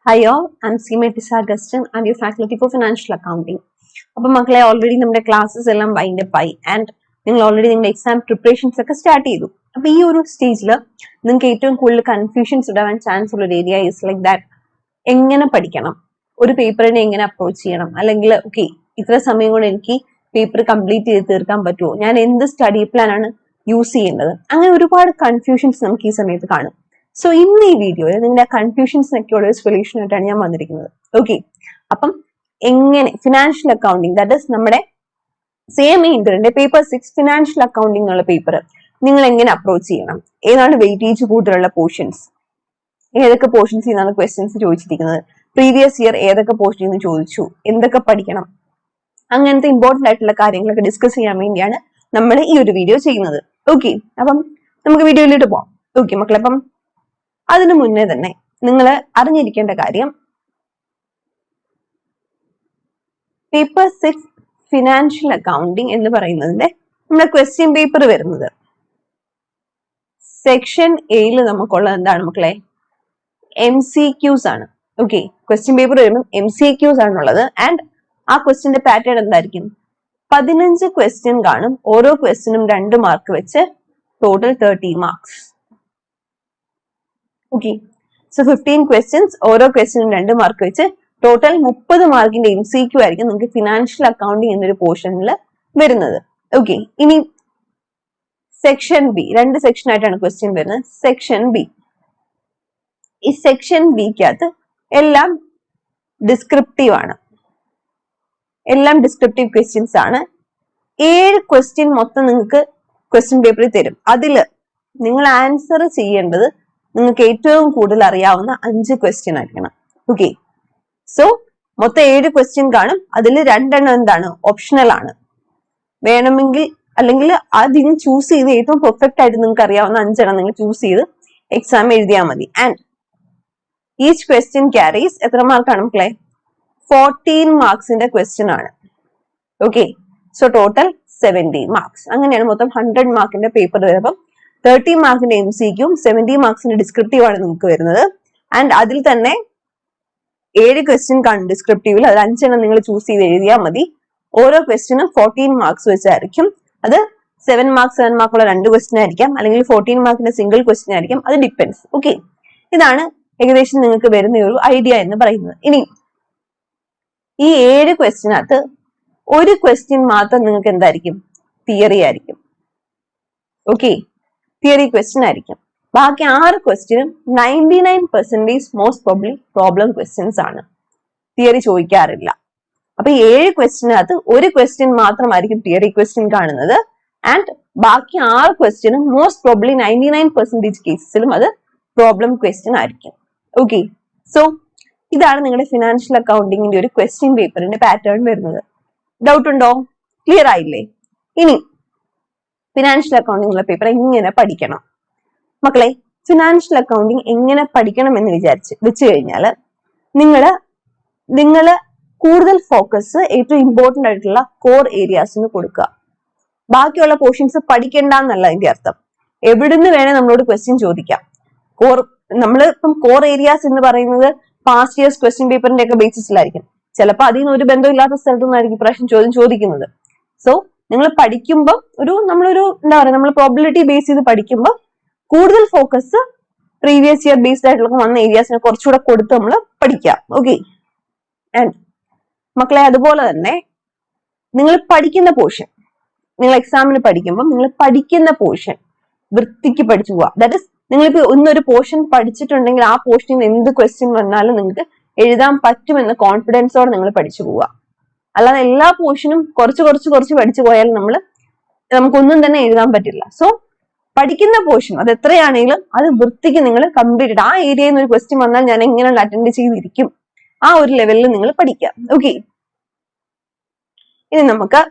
Hi all, I'm Seema Tisa Augustine. I'm your faculty for financial accounting. അപ്പോൾ മക്കളെ already നമ്മുടെ classes എല്ലാം wind up ആയി and നിങ്ങൾ ഓൾറെഡി നിങ്ങളുടെ എക്സാം പ്രിപ്പറേഷൻസ് ഒക്കെ സ്റ്റാർട്ട് ചെയ്തു. അപ്പൊ ഈ ഒരു സ്റ്റേജിൽ നിങ്ങൾക്ക് ഏറ്റവും കൂടുതൽ കൺഫ്യൂഷൻസ് ഉണ്ടാവാൻ ചാൻസ് ഉള്ള ഒരു ഏരിയ ഈസ് ലൈക്ക് ദാറ്റ് എങ്ങനെ പഠിക്കണം, ഒരു പേപ്പറിനെ എങ്ങനെ അപ്രോച്ച് ചെയ്യണം, അല്ലെങ്കിൽ ഓക്കെ ഇത്ര സമയം കൊണ്ട് എനിക്ക് പേപ്പർ കംപ്ലീറ്റ് ചെയ്ത് തീർക്കാൻ പറ്റുമോ, ഞാൻ എന്ത് സ്റ്റഡി പ്ലാൻ ആണ് യൂസ് ചെയ്യേണ്ടത്, അങ്ങനെ ഒരുപാട് കൺഫ്യൂഷൻസ് നമുക്ക് ഈ സമയത്ത് കാണും. സോ ഇന്ന് ഈ വീഡിയോയിൽ നിങ്ങളുടെ കൺഫ്യൂഷൻസിനൊക്കെ ഉള്ള ഒരു സൊല്യൂഷൻ ആയിട്ടാണ് ഞാൻ വന്നിരിക്കുന്നത്. ഓക്കെ, അപ്പം എങ്ങനെ ഫിനാൻഷ്യൽ അക്കൗണ്ടിങ്, ദാറ്റ് ഇസ് നമ്മുടെ സെയിം ഇന്ററിന്റെ പേപ്പർ 6 ഫിനാൻഷ്യൽ അക്കൗണ്ടിങ് ഉള്ള പേപ്പർ നിങ്ങൾ എങ്ങനെ അപ്രോച്ച് ചെയ്യണം, ഏതാണ് വെയിറ്റേജ് കൂടുതലുള്ള പോർഷൻസ്, ഏതൊക്കെ പോർഷൻസിൽ നിന്നാണ് ക്വസ്റ്റ്യൻസ് ചോദിച്ചിരിക്കുന്നത്, പ്രീവിയസ് ഇയർ ഏതൊക്കെ പോർഷനിൽ നിന്ന് ചോദിച്ചു, എന്തൊക്കെ പഠിക്കണം, അങ്ങനത്തെ ഇമ്പോർട്ടന്റ് ആയിട്ടുള്ള കാര്യങ്ങളൊക്കെ ഡിസ്കസ് ചെയ്യാൻ വേണ്ടിയാണ് നമ്മൾ ഈ ഒരു വീഡിയോ ചെയ്യുന്നത്. ഓക്കെ, അപ്പം നമുക്ക് വീഡിയോയിലോട്ട് പോവാം. ഓക്കെ മക്കളെ, അപ്പം അതിനു മുന്നേ തന്നെ നിങ്ങൾ അറിഞ്ഞിരിക്കേണ്ട കാര്യം, പേപ്പർ 6 ഫിനാൻഷ്യൽ അക്കൗണ്ടിങ് എന്ന് പറയുന്നതിന്റെ നമ്മുടെ ക്വസ്റ്റ്യൻ പേപ്പർ വരുന്നത് സെക്ഷൻ എയിൽ നമുക്കുള്ളത് എന്താണ് മക്കളെ? MCQs ആണ്. ഓക്കെ, ക്വസ്റ്റ്യൻ പേപ്പർ വരുമ്പോൾ MCQs ആണുള്ളത്. ആൻഡ് ആ ക്വസ്റ്റ്യന്റെ പാറ്റേൺ എന്തായിരിക്കും? 15 ക്വസ്റ്റ്യൻ കാണും, ഓരോ ക്വസ്റ്റ്യനും 2 മാർക്ക് വെച്ച്, total 30 marks. Okay, so 15 questions, ഓരോ ക്വസ്റ്റ്യനും 2 മാർക്ക് വെച്ച്, ടോട്ടൽ 30 മാർക്കിന്റെ MCQ ആയിരിക്കും നിങ്ങൾക്ക് ഫിനാൻഷ്യൽ അക്കൗണ്ടിങ് എന്നൊരു പോർഷനിൽ വരുന്നത്. ഓക്കെ, ഇനി സെക്ഷൻ ബി, 2 സെക്ഷൻ ആയിട്ടാണ് ക്വസ്റ്റ്യൻ വരുന്നത്. സെക്ഷൻ ബി, ഈ സെക്ഷൻ ബിക്കകത്ത് എല്ലാം ഡിസ്ക്രിപ്റ്റീവ് ആണ്, എല്ലാം ഡിസ്ക്രിപ്റ്റീവ് ക്വസ്റ്റ്യൻസ് ആണ്. 7 ക്വസ്റ്റ്യൻ മൊത്തം നിങ്ങൾക്ക് ക്വസ്റ്റ്യൻ പേപ്പറിൽ തരും. അതില് നിങ്ങൾ ആൻസർ ചെയ്യേണ്ടത് നിങ്ങൾക്ക് ഏറ്റവും കൂടുതൽ അറിയാവുന്ന 5 ക്വസ്റ്റ്യൻ ആയിരിക്കണം. ഓക്കെ, സോ മൊത്തം 7 ക്വസ്റ്റ്യൻ കാണും, അതിൽ 2 എണ്ണം എന്താണ്? ഓപ്ഷണൽ ആണ്. വേണമെങ്കിൽ അല്ലെങ്കിൽ അതിന് ചൂസ് ചെയ്ത് ഏറ്റവും പെർഫെക്റ്റ് ആയിട്ട് നിങ്ങൾക്ക് അറിയാവുന്ന 5 എണ്ണം നിങ്ങൾ ചൂസ് ചെയ്ത് എക്സാം എഴുതിയാൽ മതി. ആൻഡ് ഈച്ച് ക്വസ്റ്റ്യൻ ക്യാരീസ് എത്ര മാർക്കാണ് മക്കളെ? 14 മാർക്സിന്റെ ക്വസ്റ്റ്യൻ ആണ്. Okay, so total 70 marks. അങ്ങനെയാണ് മൊത്തം 100 മാർക്കിന്റെ പേപ്പർ വരുമ്പം 30 മാർക്കിന്റെ MCQയും 70 മാർക്സിന്റെ ഡിസ്ക്രിപ്റ്റീവ് ആണ് നിങ്ങൾക്ക് വരുന്നത്. ആൻഡ് അതിൽ തന്നെ 7 ക്വസ്റ്റ്യൻ കാണും ഡിസ്ക്രിപ്റ്റീവിൽ, അതിൽ 5 എണ്ണം നിങ്ങൾ ചൂസ് ചെയ്ത് എഴുതിയാൽ മതി. ഓരോ ക്വസ്റ്റ്യനും 14 മാർക്സ് വെച്ചായിരിക്കും. അത് 7 മാർക്കുള്ള 2 ക്വസ്റ്റ്യൻ ആയിരിക്കാം, അല്ലെങ്കിൽ 14 മാർക്കിന്റെ സിംഗിൾ ക്വസ്റ്റ്യൻ ആയിരിക്കാം, അത് ഡിപ്പെൻഡ്സ്. ഓക്കെ, ഇതാണ് ഏകദേശം നിങ്ങൾക്ക് വരുന്ന ഒരു ഐഡിയ എന്ന് പറയുന്നത്. ഇനി ഈ 7 ക്വസ്റ്റ്യനകത്ത് ഒരു ക്വസ്റ്റ്യൻ മാത്രം നിങ്ങൾക്ക് എന്തായിരിക്കും? തിയറി ആയിരിക്കും. ഓക്കെ, തിയറി ക്വസ്റ്റ്യൻ ആയിരിക്കും. ബാക്കി 6 ക്വസ്റ്റ്യനും 99% മോസ്റ്റ് പ്രോബ്ലി പ്രോബ്ലം ക്വസ്റ്റ്യൻസ് ആണ്, തിയറി ചോദിക്കാറില്ല. അപ്പൊ 7 ക്വസ്റ്റ്യനകത്ത് ഒരു ക്വസ്റ്റ്യൻ മാത്രമായിരിക്കും തിയറി ക്വസ്റ്റ്യൻ കാണുന്നത്. ആൻഡ് ബാക്കി 6 ക്വസ്റ്റ്യനും മോസ്റ്റ് പ്രോബ്ലി 99% കേസിലും അത് പ്രോബ്ലം ക്വസ്റ്റ്യൻ ആയിരിക്കും. ഓക്കെ, സോ ഇതാണ് നിങ്ങളുടെ ഫിനാൻഷ്യൽ അക്കൗണ്ടിങ്ങിന്റെ ഒരു ക്വസ്റ്റ്യൻ പേപ്പറിന്റെ പാറ്റേൺ വരുന്നത്. ഡൗട്ട് ഉണ്ടോ? ക്ലിയർ ആയില്ലേ? ഇനി ഫിനാൻഷ്യൽ അക്കൗണ്ടിങ്ങിലെ പേപ്പർ എങ്ങനെ പഠിക്കണം മക്കളെ? ഫിനാൻഷ്യൽ അക്കൗണ്ടിങ് എങ്ങനെ പഠിക്കണം എന്ന് വെച്ച് കഴിഞ്ഞാൽ നിങ്ങള് കൂടുതൽ ഫോക്കസ് ഏറ്റവും ഇമ്പോർട്ടന്റ് ആയിട്ടുള്ള കോർ ഏരിയാസിന് കൊടുക്കുക. ബാക്കിയുള്ള പോർഷൻസ് പഠിക്കണ്ട എന്നല്ല അതിന്റെ അർത്ഥം. എവിടുന്ന് വേണേ നമ്മളോട് ക്വസ്റ്റ്യൻ ചോദിക്കാം. ഇപ്പം കോർ ഏരിയാസ് എന്ന് പറയുന്നത് പാസ്റ്റ് ഇയേഴ്സ് ക്വസ്റ്റ്യൻ പേപ്പറിന്റെ ഒക്കെ ബേസിസിലായിരിക്കും. ചിലപ്പോൾ അതിന് ഒരു ബന്ധമില്ലാത്ത സ്ഥലത്തു നിന്നായിരിക്കും പ്രാവശ്യം ചോദ്യം ചോദിക്കുന്നത്. സോ നിങ്ങൾ പഠിക്കുമ്പോൾ നമ്മളൊരു എന്താ പറയുക, നമ്മൾ പ്രോബിലിറ്റി ബേസ് ചെയ്ത് പഠിക്കുമ്പോൾ കൂടുതൽ ഫോക്കസ് പ്രീവിയസ് ഇയർ ബേസ്ഡ് ആയിട്ടുള്ള വന്ന ഏരിയാസിനെ കുറച്ചുകൂടെ കൊടുത്ത് നമ്മൾ പഠിക്കാം. ഓക്കെ, ആൻഡ് മക്കളെ അതുപോലെ തന്നെ നിങ്ങൾ പഠിക്കുന്ന പോർഷൻ, നിങ്ങൾ എക്സാമിന് പഠിക്കുമ്പോൾ നിങ്ങൾ പഠിക്കുന്ന പോർഷൻ വൃത്തിക്ക് പഠിച്ചു പോവുക. ദാറ്റ് ഇസ്, നിങ്ങളിപ്പോ ഇന്നൊരു പോർഷൻ പഠിച്ചിട്ടുണ്ടെങ്കിൽ ആ പോർഷനിൽ നിന്ന് എന്ത് ക്വസ്റ്റ്യൻ വന്നാലും നിങ്ങൾക്ക് എഴുതാൻ പറ്റുമെന്ന കോൺഫിഡൻസോടെ നിങ്ങൾ പഠിച്ചു പോവുക. അല്ലാതെ എല്ലാ പോർഷനും കുറച്ച് പഠിച്ചു പോയാൽ നമുക്കൊന്നും തന്നെ എഴുതാൻ പറ്റില്ല. സോ പഠിക്കുന്ന പോർഷൻ അത് എത്രയാണെങ്കിലും അത് വൃത്തിക്ക് നിങ്ങൾ കംപ്ലീറ്റ്, ആ ഏരിയയിൽ നിന്ന് ഒരു ക്വസ്റ്റ്യൻ വന്നാൽ ഞാൻ എങ്ങനെ അറ്റൻഡ് ചെയ്തിരിക്കും, ആ ഒരു ലെവലിൽ നിങ്ങൾ പഠിക്കാം. ഓക്കെ, ഇനി നമുക്ക്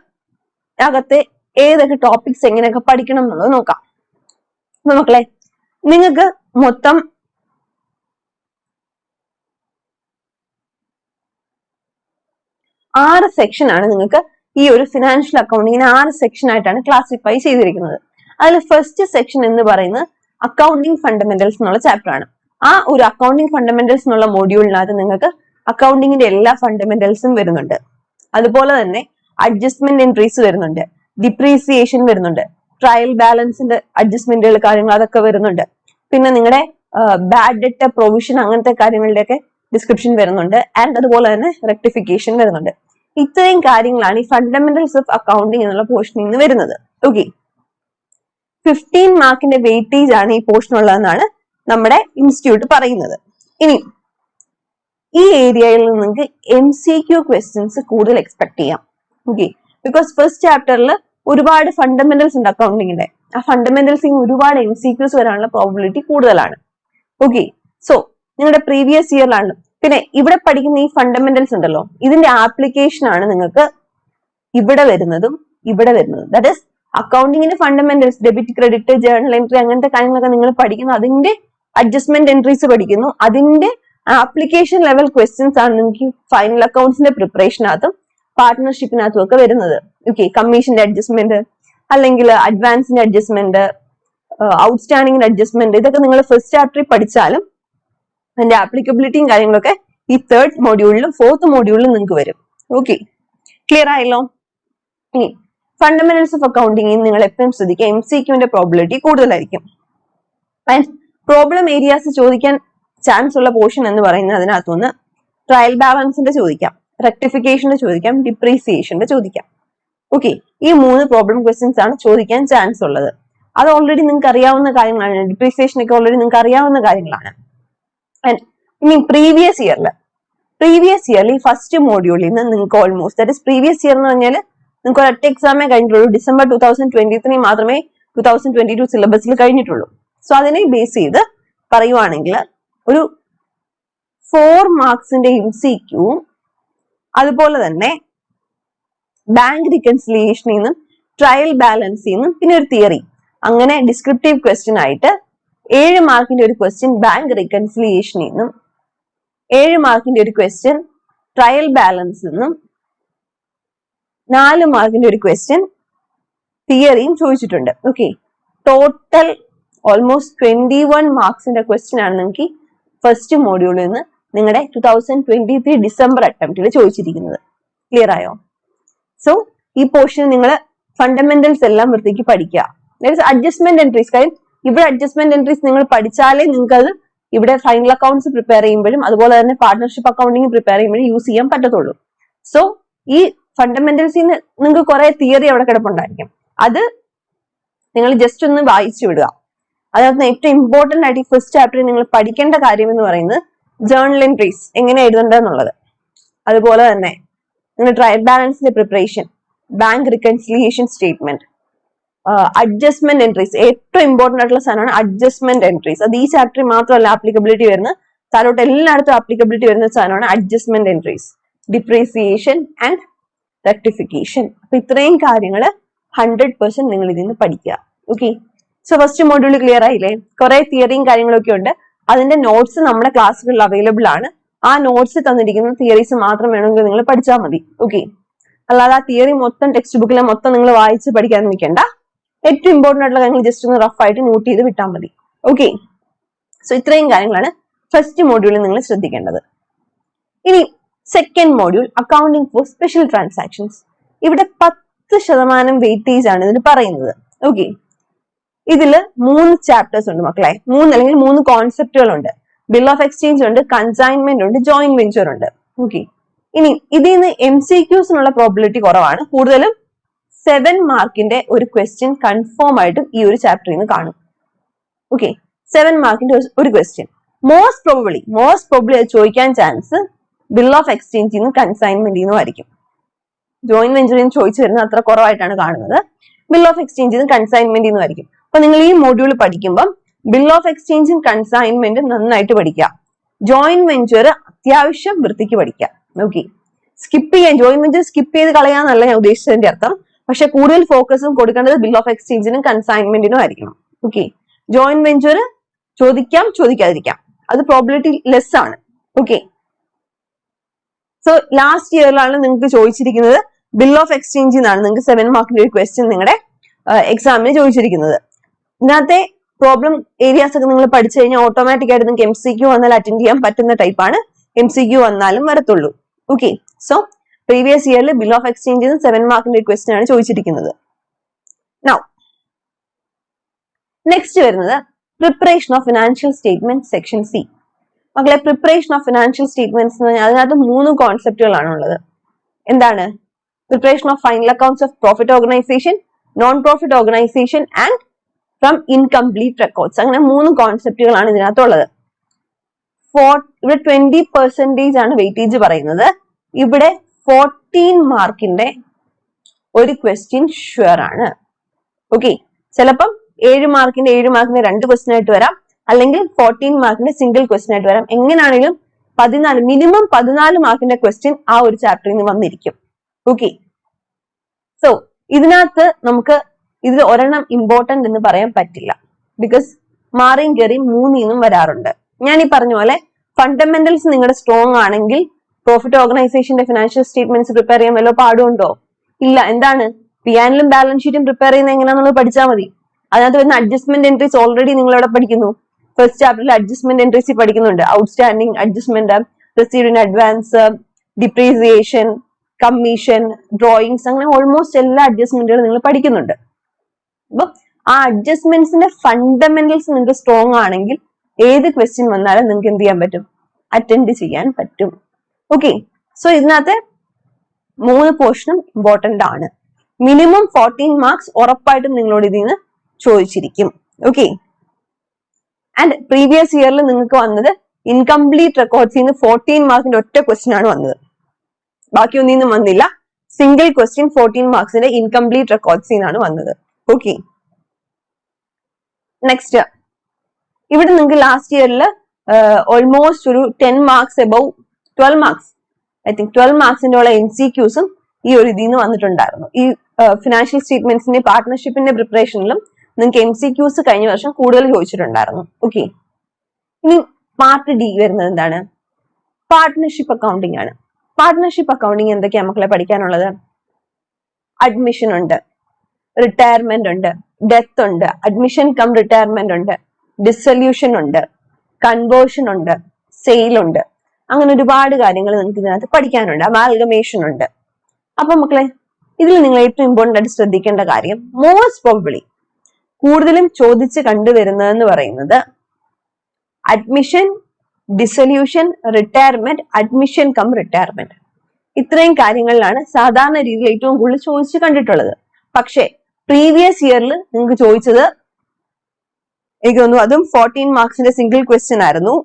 അകത്തെ ഏതൊക്കെ ടോപ്പിക്സ് എങ്ങനെയൊക്കെ പഠിക്കണം എന്നുള്ളത് നോക്കാം. അപ്പൊ മക്കളെ, നിങ്ങൾക്ക് മൊത്തം 6 സെക്ഷൻ ആണ് നിങ്ങൾക്ക് ഈ ഒരു ഫിനാൻഷ്യൽ അക്കൗണ്ടിങ്ങിനെ 6 സെക്ഷൻ ആയിട്ടാണ് ക്ലാസിഫൈ ചെയ്തിരിക്കുന്നത്. അതിൽ ഫസ്റ്റ് സെക്ഷൻ എന്ന് പറയുന്നത് അക്കൗണ്ടിങ് ഫണ്ടമെന്റൽസ് എന്നുള്ള ചാപ്റ്റർ ആണ്. ആ ഒരു അക്കൗണ്ടിങ് ഫണ്ടമെന്റൽസ് എന്നുള്ള മോഡ്യൂളിനകത്ത് നിങ്ങൾക്ക് അക്കൗണ്ടിങ്ങിന്റെ എല്ലാ ഫണ്ടമെന്റൽസും വരുന്നുണ്ട്. അതുപോലെ തന്നെ അഡ്ജസ്റ്റ്മെന്റ് എൻട്രീസ് വരുന്നുണ്ട്, ഡിപ്രീസിയേഷൻ വരുന്നുണ്ട്, ട്രയൽ ബാലൻസിന്റെ അഡ്ജസ്റ്റ്മെന്റുകൾ കാര്യങ്ങൾ അതൊക്കെ വരുന്നുണ്ട്. പിന്നെ നിങ്ങളുടെ ബാഡ് ഡെറ്റ് പ്രൊവിഷൻ അങ്ങനത്തെ കാര്യങ്ങളുടെയൊക്കെ ഡിസ്ക്രിപ്ഷൻ വരുന്നുണ്ട്. ആൻഡ് അതുപോലെ തന്നെ റെക്ടിഫിക്കേഷൻ വരുന്നുണ്ട്. ഇത്രയും കാര്യങ്ങളാണ് ഈ ഫണ്ടമെന്റൽസ് ഓഫ് അക്കൗണ്ടിങ് എന്നുള്ള പോർഷനിൽ നിന്ന് വരുന്നത്. ഓക്കെ, 15 മാർക്കിന്റെ വെയിറ്റേജ് ആണ് ഈ പോർഷൻ ഉള്ളതെന്നാണ് നമ്മുടെ ഇൻസ്റ്റിറ്റ്യൂട്ട് പറയുന്നത്. ഇനി ഈ ഏരിയയിൽ നിന്ന് നിങ്ങൾക്ക് MCQ ക്വസ്റ്റ്യൻസ് കൂടുതൽ എക്സ്പെക്ട് ചെയ്യാം. ഓക്കെ, ബിക്കോസ് ഫസ്റ്റ് ചാപ്റ്ററിൽ ഒരുപാട് ഫണ്ടമെന്റൽസ് ഉണ്ട് അക്കൗണ്ടിങ്ങിന്റെ. ആ ഫണ്ടമെന്റൽസിൽ ഒരുപാട് MCQs വരാനുള്ള പ്രോബിലിറ്റി കൂടുതലാണ്. ഓക്കെ, സോ നിങ്ങളുടെ പ്രീവിയസ് ഇയറിലാണ്. പിന്നെ ഇവിടെ പഠിക്കുന്ന ഈ ഫണ്ടമെന്റൽസ് ഉണ്ടല്ലോ, ഇതിന്റെ ആപ്ലിക്കേഷൻ ആണ് നിങ്ങൾക്ക് ഇവിടെ വരുന്നതും ഇവിടെ വരുന്നതും. ദാറ്റ് ഈസ് അക്കൗണ്ടിങ്ങിന്റെ fundamentals, debit, credit, journal entry അങ്ങനത്തെ കാര്യങ്ങളൊക്കെ നിങ്ങൾ പഠിക്കുന്നു. അതിന്റെ അഡ്ജസ്റ്റ്മെന്റ് എൻട്രീസ് പഠിക്കുന്നു. അതിന്റെ ആപ്ലിക്കേഷൻ ലെവൽ ക്വസ്റ്റ്യൻസ് ആണ് നിങ്ങൾക്ക് ഫൈനൽ അക്കൗണ്ട്സിന്റെ പ്രിപ്പറേഷനകത്തും പാർട്ട്ണർഷിപ്പിനകത്തും ഒക്കെ വരുന്നത്. ഓക്കെ, കമ്മീഷന്റെ അഡ്ജസ്റ്റ്മെന്റ് അല്ലെങ്കിൽ അഡ്വാൻസിന്റെ അഡ്ജസ്റ്റ്മെന്റ്, ഔട്ട്സ്റ്റാൻഡിങ്ങിന്റെ അഡ്ജസ്റ്റ്മെന്റ്, ഇതൊക്കെ നിങ്ങൾ ഫസ്റ്റ് ചാപ്റ്ററിൽ പഠിച്ചാലും അതിന്റെ ആപ്ലിക്കബിലിറ്റിയും കാര്യങ്ങളൊക്കെ ഈ 3rd മോഡ്യൂളിലും 4th മോഡ്യൂളിലും നിങ്ങൾക്ക് വരും. ഓക്കെ, ക്ലിയർ ആയല്ലോ? ഇനി ഫണ്ടമെന്റൽസ് ഓഫ് അക്കൗണ്ടിങ് നിങ്ങൾ എപ്പോഴും ശ്രദ്ധിക്കുക, MCQന്റെ പ്രോബിലിറ്റി കൂടുതലായിരിക്കും. പ്രോബ്ലം ഏരിയാസ് ചോദിക്കാൻ ചാൻസ് ഉള്ള പോർഷൻ എന്ന് പറയുന്നത് അതിനകത്തുനിന്ന് ട്രയൽ ബാലൻസിന്റെ ചോദിക്കാം, റെക്ടിഫിക്കേഷന്റെ ചോദിക്കാം, ഡിപ്രീസിയേഷന്റെ ചോദിക്കാം. ഓക്കെ, ഈ 3 പ്രോബ്ലം ക്വസ്റ്റ്യൻസ് ആണ് ചോദിക്കാൻ ചാൻസ് ഉള്ളത്. അത് ഓൾറെഡി നിങ്ങൾക്ക് അറിയാവുന്ന കാര്യങ്ങളാണ്. ഡിപ്രീസിയേഷൻ ഒക്കെ ഓൾറെഡി നിങ്ങൾക്ക് അറിയാവുന്ന കാര്യങ്ങളാണ്. ഇനി പ്രീവിയസ് ഇയർലി ഫസ്റ്റ് മോഡ്യൂളിൽ നിന്ന് നിങ്ങൾക്ക് almost, that is previous year എന്ന് പറഞ്ഞാൽ നിങ്ങൾക്ക് ഒരൊറ്റ എക്സാമേ കഴിഞ്ഞിട്ടുള്ളൂ. ഡിസംബർ 2023 മാത്രമേ 2022 സിലബസിൽ കഴിഞ്ഞിട്ടുള്ളൂ. സോ അതിനെ ബേസ് ചെയ്ത് പറയുവാണെങ്കിൽ ഒരു 4 മാർക്സിന്റെ MCQ, അതുപോലെ തന്നെ ബാങ്ക് റിക്കൺസിലിയേഷനിൽ നിന്നും ട്രയൽ ബാലൻസിൽ നിന്നും പിന്നെ ഒരു തിയറി, അങ്ങനെ ഡിസ്ക്രിപ്റ്റീവ് ക്വസ്റ്റ്യൻ ആയിട്ട് 7 മാർക്കിന്റെ ഒരു ക്വസ്റ്റ്യൻ ബാങ്ക് റിക്കൺസിലിയേഷനിൽ നിന്നും, 7 മാർക്കിന്റെ ഒരു ക്വസ്റ്റ്യൻ ട്രയൽ ബാലൻസിൽ നിന്നും, 4 മാർക്കിന്റെ ഒരു ക്വസ്റ്റ്യൻ തിയറിയും ചോദിച്ചിട്ടുണ്ട്. ഓക്കെ, ടോട്ടൽ ഓൾമോസ്റ്റ് 21 മാർക്സിന്റെ ക്വസ്റ്റ്യൻ ആണ് നിങ്ങൾക്ക് ഫസ്റ്റ് മോഡ്യൂളിൽ നിന്ന് നിങ്ങളുടെ 2023 ഡിസംബർ അറ്റംപ്റ്റിൽ ചോദിച്ചിരിക്കുന്നത്. ക്ലിയർ ആയോ? സോ ഈ പോർഷൻ നിങ്ങൾ ഫണ്ടമെന്റൽസ് എല്ലാം വൃത്തിക്ക് പഠിക്കുക. അഡ്ജസ്റ്റ്മെന്റ് എൻട്രീസ്, കാര്യം ഇവിടെ അഡ്ജസ്റ്റ്മെന്റ് എൻട്രീസ് നിങ്ങൾ പഠിച്ചാലേ നിങ്ങൾക്ക് അത് ഇവിടെ ഫൈനൽ അക്കൗണ്ട്സ് പ്രിപ്പയർ ചെയ്യുമ്പോഴും അതുപോലെ തന്നെ പാർട്ട്ണർഷിപ്പ് അക്കൗണ്ടിങ് പ്രിപ്പയർ ചെയ്യുമ്പോഴും യൂസ് ചെയ്യാൻ പറ്റത്തുള്ളൂ. സോ ഈ ഫണ്ടമെന്റൽസിൽ നിന്ന് നിങ്ങൾക്ക് കുറെ തിയറി അവിടെ കിടപ്പുണ്ടായിരിക്കും. അത് നിങ്ങൾ ജസ്റ്റ് ഒന്ന് വായിച്ചു വിടുക. അതിനകത്ത് ഏറ്റവും ഇമ്പോർട്ടന്റ് ആയിട്ട് ഈ ഫസ്റ്റ് ചാപ്റ്ററിൽ നിങ്ങൾ പഠിക്കേണ്ട കാര്യം എന്ന് പറയുന്നത് ജേർണൽ എൻട്രീസ് എങ്ങനെ എഴുതേണ്ടതെന്നുള്ളത്, അതുപോലെ തന്നെ നിങ്ങൾ ട്രയൽ ബാലൻസിന്റെ preparation, bank reconciliation statement, adjustment entries. ഏറ്റവും ഇമ്പോർട്ടന്റ് ആയിട്ടുള്ള സാധനമാണ് അഡ്ജസ്റ്റ്മെന്റ് എൻട്രീസ്. അത് ഈ ചാപ്റ്ററിൽ മാത്രമല്ല ആപ്ലിക്കബിലിറ്റി വരുന്നത്, താഴോട്ട് എല്ലായിടത്തും ആപ്ലിക്കബിലിറ്റി വരുന്ന സാധനമാണ് adjustment entries, depreciation and rectification. അപ്പൊ ഇത്രയും കാര്യങ്ങൾ 100% നിങ്ങൾ ഇതിൽ നിന്ന് പഠിക്കുക. Okay, so first module clear ആയില്ലേ? കുറെ തിയറിയും കാര്യങ്ങളൊക്കെ ഉണ്ട്. അതിന്റെ നോട്ട്സ് നമ്മുടെ ക്ലാസ്സുകളിൽ അവൈലബിൾ ആണ്. ആ നോട്ട്സ് തന്നിരിക്കുന്ന തിയറീസ് മാത്രം വേണമെങ്കിൽ നിങ്ങൾ പഠിച്ചാൽ മതി. ഓക്കെ, അല്ലാതെ ആ തിയറി മൊത്തം ടെക്സ്റ്റ് ബുക്കിലെ മൊത്തം നിങ്ങൾ വായിച്ച് പഠിക്കാൻ നിൽക്കേണ്ട. ഏറ്റവും ഇമ്പോർട്ടന്റ് ആയിട്ടുള്ള കാര്യങ്ങൾ ജസ്റ്റ് ഒന്ന് റഫ് ആയിട്ട് നോട്ട് ചെയ്ത് വിട്ടാൽ മതി. ഓക്കെ, സോ ഇത്രയും കാര്യങ്ങളാണ് ഫസ്റ്റ് മോഡ്യൂളിൽ നിങ്ങൾ ശ്രദ്ധിക്കേണ്ടത്. ഇനി second module accounting for special transactions. ഇവിടെ 10% വെയിറ്റേജ് ആണ് ഇതിന് പറയുന്നത്. ഓക്കെ, ഇതില് 3 ചാപ്റ്റേഴ്സ് ഉണ്ട് മക്കളെ, 3 അല്ലെങ്കിൽ 3 കോൺസെപ്റ്റുകളുണ്ട്. ബിൽ ഓഫ് എക്സ്ചേഞ്ച് ഉണ്ട്, കൺസൈൻമെന്റ് ഉണ്ട്, ജോയിന്റ് വെഞ്ചർ ഉണ്ട്. ഓക്കെ, ഇനി ഇതിൽ നിന്ന് MCQസിനുള്ള പ്രോബിലിറ്റി കുറവാണ്. കൂടുതലും 7 മാർക്കിന്റെ ഒരു ക്വസ്റ്റ്യൻ കൺഫേം ആയിട്ടും ഈ ഒരു ചാപ്റ്ററിൽ നിന്ന് കാണും. ഓക്കെ, 7 മാർക്കിന്റെ ഒരു ക്വസ്റ്റ്യൻ മോസ്റ്റ് പ്രോബബ്ലി അത് ചോദിക്കാൻ ചാൻസ് ബിൽ ഓഫ് എക്സ്ചേഞ്ചിൽ നിന്നും കൺസൈൻമെന്റിൽ നിന്നും ആയിരിക്കും. ജോയിന്റ് വെഞ്ചറിൽ നിന്ന് ചോദിച്ചു വരുന്നത് അത്ര കുറവായിട്ടാണ് കാണുന്നത്. ബിൽ ഓഫ് എക്സ്ചേഞ്ചിൽ നിന്നും കൺസൈൻമെന്റിൽ നിന്നും ആയിരിക്കും. അപ്പൊ നിങ്ങൾ ഈ മോഡ്യൂൾ പഠിക്കുമ്പോൾ ബിൽ ഓഫ് എക്സ്ചേഞ്ചും കൺസൈൻമെന്റും നന്നായിട്ട് പഠിക്കുക. ജോയിന്റ് വെഞ്ചർ അത്യാവശ്യം വൃത്തിക്ക് പഠിക്കുക. ഓക്കെ, സ്കിപ്പ് ചെയ്യാൻ, ജോയിന്റ് വെഞ്ചർ സ്കിപ്പ് ചെയ്ത് കളയാന്നല്ല ഞാൻ ഉദ്ദേശിച്ചതിന്റെ അർത്ഥം. പക്ഷെ കൂടുതൽ ഫോക്കസും കൊടുക്കേണ്ടത് ബിൽ ഓഫ് എക്സ്ചേഞ്ചിനും കൺസൈൻമെന്റിനും ആയിരിക്കണം. ഓക്കെ, ജോയിന്റ് വെഞ്ചർ ചോദിക്കാം, ചോദിക്കാതിരിക്കാം, അത് പ്രോബിലിറ്റി ലെസ് ആണ്. ഓക്കെ, സോ ലാസ്റ്റ് ഇയറിലാണ് നിങ്ങൾക്ക് ചോദിച്ചിരിക്കുന്നത് ബിൽ ഓഫ് എക്സ്ചേഞ്ചിൽ നിന്നാണ് നിങ്ങൾക്ക് 7 മാർക്കിന്റെ ഒരു ക്വസ്റ്റ്യൻ നിങ്ങളുടെ എക്സാമിന് ചോദിച്ചിരിക്കുന്നത്. ഇതിനകത്തെ പ്രോബ്ലം ഏരിയാസ് ഒക്കെ നിങ്ങൾ പഠിച്ചു കഴിഞ്ഞാൽ ഓട്ടോമാറ്റിക് ആയിട്ട് നിങ്ങൾക്ക് MCQ വന്നാൽ അറ്റൻഡ് ചെയ്യാൻ പറ്റുന്ന ടൈപ്പാണ്. MCQ വന്നാലും വരത്തുള്ളൂ. ഓക്കെ, സോ പ്രീവിയസ് ഇയറിൽ ബിൽ ഓഫ് എക്സ്ചേഞ്ച് 7 മാർക്കിന്റെ ക്വസ്റ്റ്യൻ ആണ് ചോദിച്ചിരിക്കുന്നത്. നൗ നെക്സ്റ്റ് വരുന്നത് preparation of financial statement section C. മക്കളെ, പ്രിപ്പറേഷൻ ഓഫ് ഫിനാൻഷ്യൽ സ്റ്റേറ്റ്മെന്റ്സ് എന്ന് പറഞ്ഞാൽ അതിനകത്ത് 3 കോൺസെപ്റ്റുകളാണ് ഉള്ളത്. എന്താണ്? Preparation of final accounts of profit organisation, non profit organisation and from incomplete records. അങ്ങനെ 3 കോൺസെപ്റ്റുകളാണ് ഇതിനകത്തുള്ളത്. ഇവിടെ 20% ആണ് വെയിറ്റേജ് പറയുന്നത്. ഇവിടെ 14 മാർക്കിന്റെ ഒരു ക്വസ്റ്റ്യൻ ഷുവർ ആണ്. ഓക്കെ, ചിലപ്പം 7 മാർക്കിന്റെ 2 ക്വസ്റ്റ്യൻ ആയിട്ട് വരാം, അല്ലെങ്കിൽ 14 മാർക്കിന്റെ സിംഗിൾ ക്വസ്റ്റ്യൻ ആയിട്ട് വരാം. എങ്ങനെയാണെങ്കിലും മിനിമം 14 മാർക്കിന്റെ ക്വസ്റ്റ്യൻ ആ ഒരു ചാപ്റ്ററിൽ നിന്ന് വന്നിരിക്കും. ഓക്കെ, സോ ഇതിനകത്ത് നമുക്ക് ഇതിൽ ഒരെണ്ണം ഇമ്പോർട്ടന്റ് എന്ന് പറയാൻ പറ്റില്ല. ബിക്കോസ് മാറിയും കയറിയും 3 വരാറുണ്ട്. ഞാൻ ഈ പറഞ്ഞ പോലെ ഫണ്ടമെന്റൽസ് നിങ്ങളുടെ സ്ട്രോങ് ആണെങ്കിൽ പ്രോഫിറ്റ് ഓർഗനൈസേഷന്റെ ഫിനാൻഷ്യൽ സ്റ്റേറ്റ്മെന്റ്സ് പ്രിപ്പയർ ചെയ്യാൻ വല്ല പാടുണ്ടോ? ഇല്ല. എന്താണ്? പിയാനിലും ബാലൻസ് ഷീറ്റും പ്രിപ്പയർ ചെയ്യുന്നത് എങ്ങനെയാണെന്നുള്ളത് പഠിച്ചാൽ മതി. അതിനകത്ത് വരുന്ന അഡ്ജസ്റ്റ്മെന്റ് എൻട്രീസ് ഓൾറെഡി നിങ്ങൾ അവിടെ പഠിക്കുന്നു. ഫസ്റ്റ് ചാപ്റ്ററിൽ അഡ്ജസ്റ്റ്മെന്റ് എൻട്രീസ് പഠിക്കുന്നുണ്ട്. Outstanding, adjustment, received in advance, depreciation, commission, drawings, അങ്ങനെ ഓൾമോസ്റ്റ് എല്ലാ അഡ്ജസ്റ്റ്മെന്റുകളും നിങ്ങൾ പഠിക്കുന്നുണ്ട്. അപ്പൊ ആ അഡ്ജസ്റ്റ്മെന്റ്സിന്റെ ഫണ്ടമെന്റൽസ് നിങ്ങൾക്ക് സ്ട്രോങ് ആണെങ്കിൽ ഏത് ക്വസ്റ്റ്യൻ വന്നാലും നിങ്ങൾക്ക് എന്ത് ചെയ്യാൻ പറ്റും? അറ്റൻഡ് ചെയ്യാൻ പറ്റും. ഓക്കെ, സോ ഇതിനകത്ത് 3 പോർഷനും ഇമ്പോർട്ടന്റ് ആണ്. മിനിമം 14 മാർക്സ് ഉറപ്പായിട്ടും നിങ്ങളോട് ഇതിൽ നിന്ന് ചോദിച്ചിരിക്കും. ഓക്കെ, ആൻഡ് പ്രീവിയസ് ഇയറിൽ നിങ്ങൾക്ക് വന്നത് ഇൻകംപ്ലീറ്റ് റെക്കോർഡ്സിൽ നിന്ന് 14 മാർക്കിന്റെ ഒറ്റ ക്വസ്റ്റ്യൻ ആണ് വന്നത്. ബാക്കി ഒന്നും വന്നില്ല. സിംഗിൾ ക്വസ്റ്റ്യൻ 14 മാർക്സിന്റെ ഇൻകംപ്ലീറ്റ് റെക്കോർഡ്സിൽ നിന്നാണ് വന്നത്. ഓക്കെ, നെക്സ്റ്റ് ഇവിടെ നിങ്ങൾക്ക് ലാസ്റ്റ് ഇയറിൽ ഓൾമോസ്റ്റ് ഒരു 10 marks above 12 marks, I think 12 മാർക്സിന്റെ MCQസും ഈ ഒരു ഇതിൽ നിന്ന് വന്നിട്ടുണ്ടായിരുന്നു. ഈ ഫിനാൻഷ്യൽ സ്റ്റേറ്റ്മെന്റ്സിന്റെ പാർട്ട്ണർഷിപ്പിന്റെ പ്രിപ്പറേഷനിലും നിങ്ങൾക്ക് MCQs കഴിഞ്ഞ വർഷം കൂടുതൽ ചോദിച്ചിട്ടുണ്ടായിരുന്നു. ഓക്കെ, ഇനി പാർട്ട് D വരുന്നത് എന്താണ്? പാർട്ട്ണർഷിപ്പ് അക്കൗണ്ടിങ് ആണ്. പാർട്ട്ണർഷിപ്പ് അക്കൗണ്ടിങ് എന്തൊക്കെയാണ് മക്കളെ പഠിക്കാനുള്ളത്? അഡ്മിഷൻ ഉണ്ട്, റിട്ടയർമെന്റ് ഉണ്ട്, ഡെത്ത് ഉണ്ട്, അഡ്മിഷൻ കം റിട്ടയർമെന്റ് ഉണ്ട്, ഡിസൊല്യൂഷൻ ഉണ്ട്, കൺവേർഷൻ ഉണ്ട്, സെയിൽ ഉണ്ട്. അങ്ങനെ ഒരുപാട് കാര്യങ്ങൾ നിങ്ങൾക്ക് ഇതിനകത്ത് പഠിക്കാനുണ്ട്. അമാൽഗമേഷൻ ഉണ്ട്. അപ്പൊ മക്കളെ, ഇതിൽ നിങ്ങൾ ഏറ്റവും ഇമ്പോർട്ടന്റ് ആയിട്ട് ശ്രദ്ധിക്കേണ്ട കാര്യം, മോസ്റ്റ് പ്രോബബ്ലി കൂടുതലും ചോദിച്ച് കണ്ടുവരുന്നതെന്ന് പറയുന്നത് admission, dissolution, retirement, admission come retirement. ഇത്രയും കാര്യങ്ങളിലാണ് സാധാരണ രീതിയിൽ ഏറ്റവും കൂടുതൽ ചോദിച്ച് കണ്ടിട്ടുള്ളത്. പക്ഷേ പ്രീവിയസ് ഇയറിൽ നിങ്ങൾക്ക് ചോദിച്ചത് എനിക്ക് തോന്നുന്നു അതും 14 മാർക്സിന്റെ സിംഗിൾ ക്വസ്റ്റ്യൻ ആയിരുന്നു.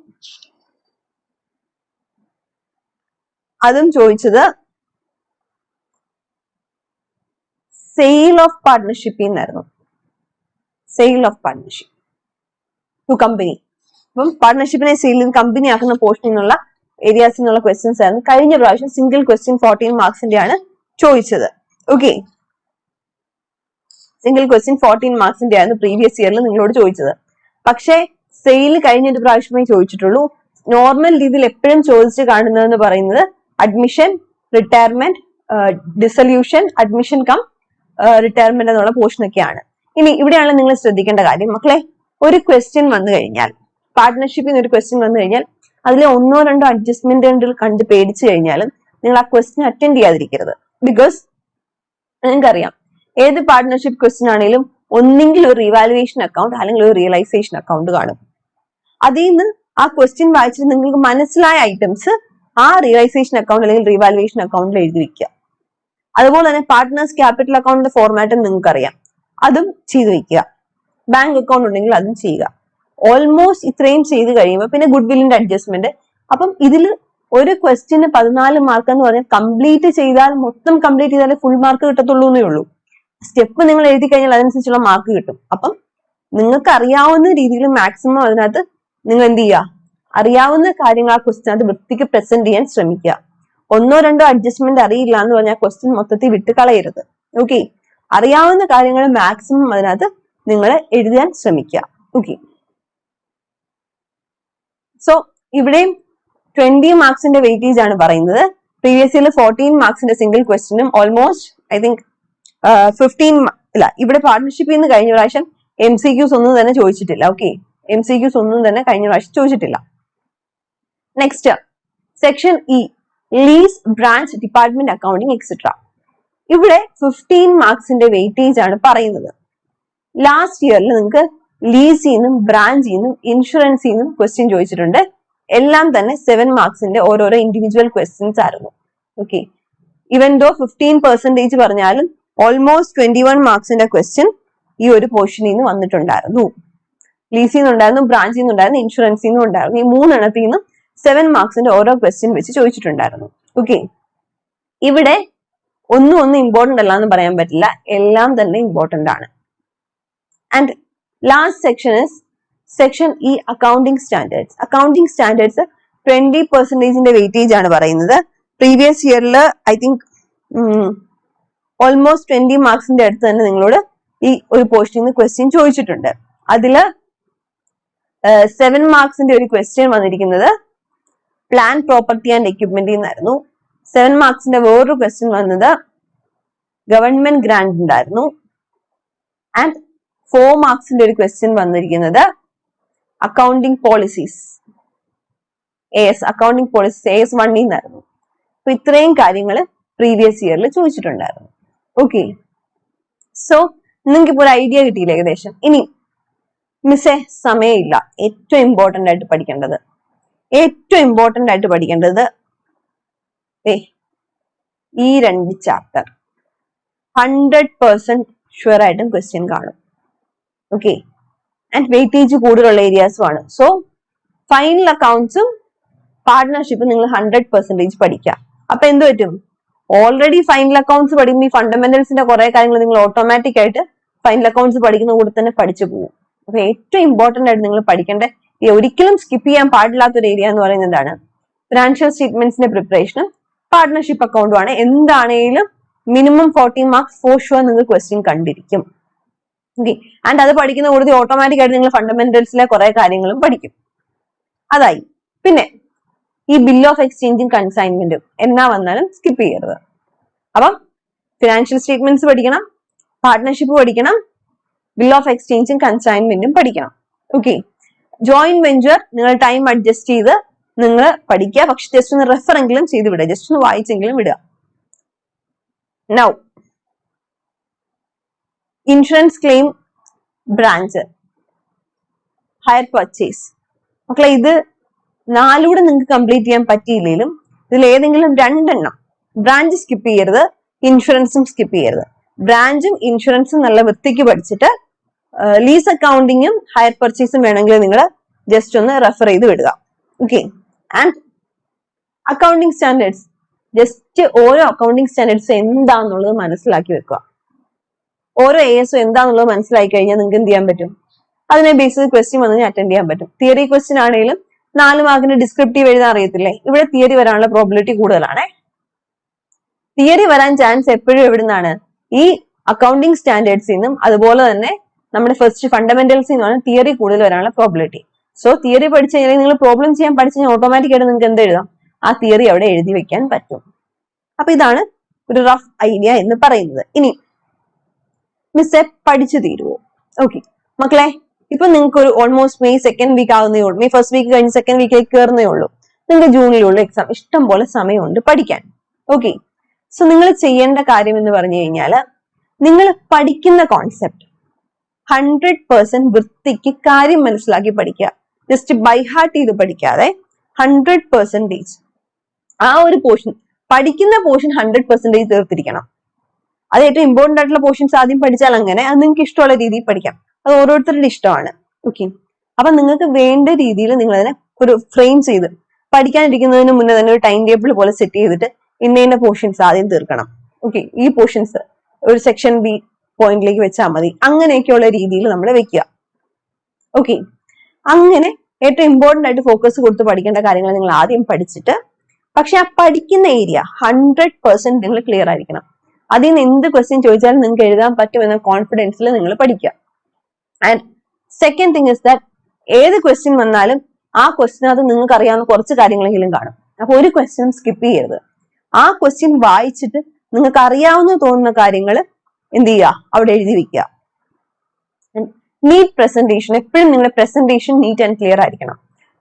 അതും ചോദിച്ചത് സെയിൽ ഓഫ് പാർട്ട്ണർഷിപ്പിൽ നിന്നായിരുന്നു. Sale of partnership to company. അപ്പം പാർട്ട്ണർഷിപ്പിനെ സെയിൽ കമ്പനി ആക്കുന്ന പോർഷനിൽ നിന്നുള്ള ഏരിയാസിൽ നിന്നുള്ള ക്വസ്റ്റ്യൻസ് ആയിരുന്നു. കഴിഞ്ഞ പ്രാവശ്യം സിംഗിൾ ക്വസ്റ്റ്യൻ 14 മാർക്സിന്റെ ആണ് ചോദിച്ചത്. ഓക്കെ, സിംഗിൾ ക്വസ്റ്റ്യൻ 14 മാർക്സിന്റെ ആയിരുന്നു പ്രീവിയസ് ഇയറിൽ നിങ്ങളോട് ചോദിച്ചത്. പക്ഷേ സെയിൽ കഴിഞ്ഞൊരു പ്രാവശ്യമേ ചോദിച്ചിട്ടുള്ളൂ. നോർമൽ രീതിയിൽ എപ്പോഴും ചോദിച്ച് കാണുന്നതെന്ന് പറയുന്നത് admission, retirement, dissolution, admission come retirement എന്നുള്ള പോർഷനൊക്കെയാണ്. ഇനി ഇവിടെയാണ് നിങ്ങൾ ശ്രദ്ധിക്കേണ്ട കാര്യം മക്കളെ, ഒരു ക്വസ്റ്റ്യൻ വന്നു കഴിഞ്ഞാൽ, പാർട്ട്ണർഷിപ്പിൽ നിന്ന് ഒരു ക്വസ്റ്റ്യൻ വന്നു കഴിഞ്ഞാൽ അതിലെ 1-2 അഡ്ജസ്റ്റ്മെന്റുകൾ കണ്ട് പേടിച്ചു കഴിഞ്ഞാലും നിങ്ങൾ ആ ക്വസ്റ്റ്യൻ അറ്റൻഡ് ചെയ്യാതിരിക്കരുത്. ബിക്കോസ് നിങ്ങൾക്കറിയാം ഏത് പാർട്ട്ണർഷിപ്പ് ക്വസ്റ്റ്യൻ ആണെങ്കിലും ഒന്നെങ്കിൽ ഒരു റിവാലുവേഷൻ അക്കൗണ്ട് അല്ലെങ്കിൽ ഒരു റിയലൈസേഷൻ അക്കൗണ്ട് കാണും. അതിൽ നിന്ന് ആ ക്വസ്റ്റ്യൻ വായിച്ചിട്ട് നിങ്ങൾക്ക് മനസ്സിലായ ഐറ്റംസ് ആ റിയലൈസേഷൻ അക്കൗണ്ട് അല്ലെങ്കിൽ റിവാലുവേഷൻ അക്കൗണ്ടിൽ എഴുതി വെക്കുക. അതുപോലെ തന്നെ പാർട്ട്നേഴ്സ് ക്യാപിറ്റൽ അക്കൗണ്ടിന്റെ ഫോർമാറ്റും നിങ്ങൾക്ക് അറിയാം, അതും ചെയ്തു വെക്കുക. ബാങ്ക് അക്കൗണ്ട് ഉണ്ടെങ്കിൽ അതും ചെയ്യുക. ഓൾമോസ്റ്റ് ഇത്രയും ചെയ്ത് കഴിയുമ്പോൾ പിന്നെ ഗുഡ് വില്ലിന്റെ അഡ്ജസ്റ്റ്മെന്റ്. അപ്പം ഇതിൽ ഒരു ക്വസ്റ്റ്യന് 14 മാർക്ക് എന്ന് പറഞ്ഞാൽ കംപ്ലീറ്റ് ചെയ്താൽ, മൊത്തം കംപ്ലീറ്റ് ചെയ്താലേ ഫുൾ മാർക്ക് കിട്ടത്തുള്ളൂ എന്നേ ഉള്ളൂ. സ്റ്റെപ്പ് നിങ്ങൾ എഴുതി കഴിഞ്ഞാൽ അതനുസരിച്ചുള്ള മാർക്ക് കിട്ടും. അപ്പം നിങ്ങൾക്ക് അറിയാവുന്ന രീതിയിൽ മാക്സിമം അതിനകത്ത് നിങ്ങൾ എന്ത് ചെയ്യുക, അറിയാവുന്ന കാര്യങ്ങൾ ആ ക്വസ്റ്റ്യനകത്ത് വൃത്തിക്ക് പ്രസന്റ് ചെയ്യാൻ ശ്രമിക്കുക. 1-2 അഡ്ജസ്റ്റ്മെന്റ് അറിയില്ല എന്ന് പറഞ്ഞാൽ ക്വസ്റ്റ്യൻ മൊത്തത്തിൽ വിട്ട് കളയരുത്. ഓക്കെ, അറിയാവുന്ന കാര്യങ്ങൾ മാക്സിമം അതിനകത്ത് നിങ്ങൾ എഴുതാൻ ശ്രമിക്കുക. ഓക്കെ, സോ ഇവിടെയും 20 മാർക്സിന്റെ വെയിറ്റേജ് ആണ് പറയുന്നത്. പ്രീവിയസ് ഇയറിൽ 14 മാർക്സിന്റെ സിംഗിൾ ക്വസ്റ്റ്യനും ഓൾമോസ്റ്റ് ഐ തിങ്ക് 15 ഇല്ല, ഇവിടെ പാർട്ട്ണർഷിപ്പിൽ നിന്ന് കഴിഞ്ഞ പ്രാവശ്യം MCQs ഒന്നും തന്നെ ചോദിച്ചിട്ടില്ല. ഓക്കെ, MCQs ഒന്നും തന്നെ കഴിഞ്ഞ പ്രാവശ്യം ചോദിച്ചിട്ടില്ല. Next section E, lease, branch, department accounting etcetera. ഇവിടെ 15 മാർക്സിന്റെ വെയിറ്റേജ് ആണ് പറയുന്നത്. ലാസ്റ്റ് ഇയറിൽ നിങ്ങൾക്ക് ലീസിന്നും ബ്രാഞ്ചിന്നും ഇൻഷുറൻസിന്നും ക്വസ്റ്റ്യൻ ചോദിച്ചിട്ടുണ്ട്. എല്ലാം തന്നെ 7 മാർക്സിന്റെ ഓരോരോ ഇൻഡിവിജ്വൽ ക്വസ്റ്റ്യൻസ് ആയിരുന്നു. ഓക്കെ, ഇവൻ ദോ 15% പറഞ്ഞാലും ഓൾമോസ്റ്റ് 21 മാർക്സിന്റെ ക്വസ്റ്റ്യൻ ഈ ഒരു പോർഷനിൽ നിന്ന് വന്നിട്ടുണ്ടായിരുന്നു. ലീസിൽ നിന്നുണ്ടായിരുന്നു, ബ്രാഞ്ചിൽ നിന്നുണ്ടായിരുന്നു, ഇൻഷുറൻസിൽ നിന്നും ഉണ്ടായിരുന്നു. ഈ 3 എണ്ണത്തിൽ നിന്നും 7 മാർക്സിന്റെ ഓരോ ക്വസ്റ്റ്യൻ വെച്ച് ചോദിച്ചിട്ടുണ്ടായിരുന്നു. ഓക്കെ, ഇവിടെ ഒന്നും ഇമ്പോർട്ടന്റ് അല്ല എന്ന് പറയാൻ പറ്റില്ല, എല്ലാം തന്നെ ഇമ്പോർട്ടന്റ് ആണ്. And last section is section E, accounting standards. Accounting standards 20% weightage ആണ് പറയുന്നത്. പ്രീവിയസ് ഇയറിൽ ഐ തിങ്ക് ഓൾമോസ്റ്റ് 20 മാർക്സിന്റെ അടുത്ത് തന്നെ നിങ്ങളോട് ഈ ഒരു പോർഷനിൽ നിന്ന് ക്വസ്റ്റ്യൻ ചോദിച്ചിട്ടുണ്ട്. അതില് 7 മാർക്സിന്റെ ഒരു ക്വസ്റ്റ്യൻ വന്നിരിക്കുന്നത് പ്ലാൻ, പ്രോപ്പർട്ടി ആൻഡ് എക്യുപ്മെന്റിൽ നിന്നായിരുന്നു. 7 മാർക്സിന്റെ വേറൊരു ക്വസ്റ്റ്യൻ വന്നത് ഗവൺമെന്റ് ഗ്രാന്റ് ഉണ്ടായിരുന്നു. ആൻഡ് 4 മാർക്സിന്റെ ഒരു ക്വസ്റ്റ്യൻ വന്നിരിക്കുന്നത് accounting policies, accounting policies AS1 നിന്നായിരുന്നു. അപ്പൊ ഇത്രയും കാര്യങ്ങൾ പ്രീവിയസ് ഇയറിൽ ചോദിച്ചിട്ടുണ്ടായിരുന്നു. ഓക്കെ, സോ നിങ്ങൾക്ക് ഇപ്പോൾ ഒരു ഐഡിയ കിട്ടിയില്ല ഏകദേശം. ഇനി മിസ്സേ സമയമില്ല, ഏറ്റവും ഇമ്പോർട്ടന്റ് ആയിട്ട് പഠിക്കേണ്ടത് ഈ 2 ചാപ്റ്റർ 100% ഷുവർ ആയിട്ടും ക്വസ്റ്റ്യൻ കാണും. ഓക്കെ, ആൻഡ് വെയിറ്റേജ് കൂടുതലുള്ള ഏരിയാസും ആണ്. സോ ഫൈനൽ അക്കൗണ്ട്സും പാർട്ട്ണർഷിപ്പും നിങ്ങൾ 100% പഠിക്കുക. അപ്പൊ എന്ത് പറ്റും, ഓൾറെഡി ഫൈനൽ അക്കൗണ്ട്സ് പഠിക്കുമ്പോൾ ഈ ഫണ്ടമെന്റൽസിന്റെ കുറെ കാര്യങ്ങൾ നിങ്ങൾ ഓട്ടോമാറ്റിക് ആയിട്ട് ഫൈനൽ അക്കൗണ്ട്സ് പഠിക്കുന്ന കൂടെ തന്നെ പഠിച്ചു പോകും. അപ്പൊ ഏറ്റവും ഇമ്പോർട്ടന്റ് ആയിട്ട് നിങ്ങൾ പഠിക്കേണ്ട, ഒരിക്കലും സ്കിപ്പ് ചെയ്യാൻ പാടില്ലാത്ത ഒരു ഏരിയ എന്ന് പറയുന്നത് എന്താണ്, ഫിനാൻഷ്യൽ സ്റ്റേറ്റ്മെന്റ്സിന്റെ പ്രിപ്പറേഷനും പാർട്ട്ണർഷിപ്പ് അക്കൗണ്ടും ആണ്. എന്താണേലും മിനിമം 40 മാർക്സ് ഫോർ ഷുവർ നിങ്ങൾ ക്വസ്റ്റ്യൻ കണ്ടിരിക്കും. ഓക്കെ, ആൻഡ് അത് പഠിക്കുന്ന കൂടുതൽ ഓട്ടോമാറ്റിക് ആയിട്ട് നിങ്ങൾ ഫണ്ടമെന്റൽസിലെ കുറെ കാര്യങ്ങളും പഠിക്കും. അതായി. പിന്നെ ഈ ബിൽ ഓഫ് എക്സ്ചേഞ്ചും കൺസൈൻമെന്റും എന്നാ വന്നാലും സ്കിപ്പ് ചെയ്യരുത്. അപ്പം ഫിനാൻഷ്യൽ സ്റ്റേറ്റ്മെന്റ്സ് പഠിക്കണം, പാർട്ട്ണർഷിപ്പ് പഠിക്കണം, ബിൽ ഓഫ് എക്സ്ചേഞ്ചും കൺസൈൻമെന്റും പഠിക്കണം. ഓക്കെ, ജോയിന്റ് വെഞ്ചർ നിങ്ങൾ ടൈം അഡ്ജസ്റ്റ് ചെയ്ത് നിങ്ങൾ പഠിക്കുക. പക്ഷെ ജസ്റ്റ് ഒന്ന് റെഫർ എങ്കിലും ചെയ്ത് വിടുക, ജസ്റ്റ് ഒന്ന് വായിച്ചെങ്കിലും വിടുക. Now insurance claim, branch, higher purchase. മക്കളെ ഇത് 4 കൂടെ നിങ്ങൾക്ക് കംപ്ലീറ്റ് ചെയ്യാൻ പറ്റിയില്ലെങ്കിലും ഇതിൽ ഏതെങ്കിലും 2 എണ്ണം, ബ്രാഞ്ച് സ്കിപ്പ് ചെയ്യരുത്, ഇൻഷുറൻസും സ്കിപ്പ് ചെയ്യരുത്. ബ്രാഞ്ചും ഇൻഷുറൻസും നല്ല വൃത്തിക്ക് പഠിച്ചിട്ട് ലീസ് അക്കൗണ്ടിങ്ങും ഹയർ പർച്ചേസും വേണമെങ്കിൽ നിങ്ങൾ ജസ്റ്റ് ഒന്ന് റെഫർ ചെയ്ത് വിടുക. Okay, and accounting standards, just ഓരോ അക്കൗണ്ടിങ് സ്റ്റാൻഡേർഡ്സ് എന്താന്നുള്ളത് മനസ്സിലാക്കി വെക്കുക. ഓരോ ASO എന്താന്നുള്ളത് മനസ്സിലാക്കി കഴിഞ്ഞാൽ നിങ്ങൾക്ക് എന്ത് ചെയ്യാൻ പറ്റും, അതിനെ ബേസ് ചെയ്ത് ക്വസ്റ്റ്യൻ വന്ന് അറ്റൻഡ് ചെയ്യാൻ പറ്റും. തിയറി ക്വസ്റ്റ്യൻ ആണെങ്കിലും 4 മാർക്കിന് ഡിസ്ക്രിപ്റ്റീവ് എഴുതാൻ അറിയത്തില്ലേ, ഇവിടെ തിയറി വരാനുള്ള പ്രോബിലിറ്റി കൂടുതലാണ്. തിയറി വരാൻ ചാൻസ് എപ്പോഴും എവിടുന്നാണ്, ഈ അക്കൗണ്ടിങ് സ്റ്റാൻഡേർഡ്സിൽ നിന്നും അതുപോലെ തന്നെ നമ്മുടെ ഫസ്റ്റ് ഫണ്ടമെന്റൽസിൽ നിന്നാണ് തിയറി കൂടുതൽ വരാനുള്ള പ്രോബിലിറ്റി. സോ തിയറി പഠിച്ചു കഴിഞ്ഞാൽ നിങ്ങൾ പ്രോബ്ലം ചെയ്യാൻ പഠിച്ചു കഴിഞ്ഞാൽ ഓട്ടോമാറ്റിക് ആയിട്ട് നിങ്ങൾക്ക് എന്ത് എഴുതാം, ആ തിയറി അവിടെ എഴുതി വെക്കാൻ പറ്റും. അപ്പൊ ഇതാണ് ഒരു റഫ് ഐഡിയ എന്ന് പറയുന്നത്. ഇനി മിസ്സെ പഠിച്ചു തീരുവോ? ഓക്കെ മക്കളെ, ഇപ്പൊ നിങ്ങൾക്ക് ഒരു ഓൾമോസ്റ്റ് മെയ് 2nd വീക്ക് ആവുന്നേ ഉള്ളൂ, മെയ് 1st വീക്ക് കഴിഞ്ഞ് 2nd വീക്കിലേക്ക് കയറുന്നേ ഉള്ളൂ. നിങ്ങൾക്ക് ജൂണിലുള്ള എക്സാം, ഇഷ്ടം പോലെ സമയമുണ്ട് പഠിക്കാൻ. ഓക്കെ, സോ നിങ്ങൾ ചെയ്യേണ്ട കാര്യം എന്ന് പറഞ്ഞു കഴിഞ്ഞാൽ നിങ്ങൾ പഠിക്കുന്ന കോൺസെപ്റ്റ് 100% വൃത്തിക്ക് കാര്യം മനസ്സിലാക്കി പഠിക്കുക. ജസ്റ്റ് ബൈ ഹാർട്ട് ചെയ്ത് പഠിക്കാതെ 100% ആ ഒരു പോർഷൻ, പഠിക്കുന്ന പോർഷൻ 100% തീർത്തിരിക്കണം. അത് ഏറ്റവും ഇമ്പോർട്ടന്റ് ആയിട്ടുള്ള പോർഷൻസ് ആദ്യം പഠിച്ചാൽ അങ്ങനെ അത് നിങ്ങൾക്ക് ഇഷ്ടമുള്ള രീതിയിൽ പഠിക്കാം. അത് ഓരോരുത്തരുടെ ഇഷ്ടമാണ്. ഓക്കെ, അപ്പൊ നിങ്ങൾക്ക് വേണ്ട രീതിയിൽ നിങ്ങൾ അതിനെ ഒരു ഫ്രെയിം ചെയ്ത് പഠിക്കാനിരിക്കുന്നതിന് മുന്നേ തന്നെ ഒരു ടൈം ടേബിൾ പോലെ സെറ്റ് ചെയ്തിട്ട് ഇന്ന പോർഷൻസ് ആദ്യം തീർക്കണം. ഓക്കെ, ഈ പോർഷൻസ് ഒരു സെക്ഷൻ ബി പോയിന്റിലേക്ക് വെച്ചാൽ മതി, അങ്ങനെയൊക്കെയുള്ള രീതിയിൽ നമ്മൾ വെക്കുക. ഓക്കെ, അങ്ങനെ ഏറ്റവും ഇമ്പോർട്ടന്റ് ആയിട്ട് ഫോക്കസ് കൊടുത്ത് പഠിക്കേണ്ട കാര്യങ്ങൾ നിങ്ങൾ ആദ്യം പഠിച്ചിട്ട്, പക്ഷെ ആ പഠിക്കുന്ന ഏരിയ 100% നിങ്ങൾ ക്ലിയർ ആയിരിക്കണം. അതിൽ നിന്ന് എന്ത് ക്വസ്റ്റ്യൻ ചോദിച്ചാലും നിങ്ങൾക്ക് എഴുതാൻ പറ്റുമെന്ന കോൺഫിഡൻസിൽ നിങ്ങൾ പഠിക്കുക. And second thing is that ഏത് ക്വസ്റ്റ്യൻ വന്നാലും ആ ക്വസ്റ്റ്യനകത്ത് നിങ്ങൾക്ക് അറിയാവുന്ന കുറച്ച് കാര്യങ്ങളെങ്കിലും കാണും. അപ്പൊ ഒരു ക്വസ്റ്റ്യൻ സ്കിപ്പ് ചെയ്യരുത്. ആ ക്വസ്റ്റ്യൻ വായിച്ചിട്ട് നിങ്ങൾക്ക് അറിയാവുന്ന തോന്നുന്ന കാര്യങ്ങൾ എന്ത് ചെയ്യുക, അവിടെ എഴുതി വെക്കുക. നീറ്റ് പ്രസന്റേഷൻ, എപ്പോഴും നിങ്ങളുടെ പ്രസന്റേഷൻ നീറ്റ് ആൻഡ് ക്ലിയർ ആയിരിക്കണം.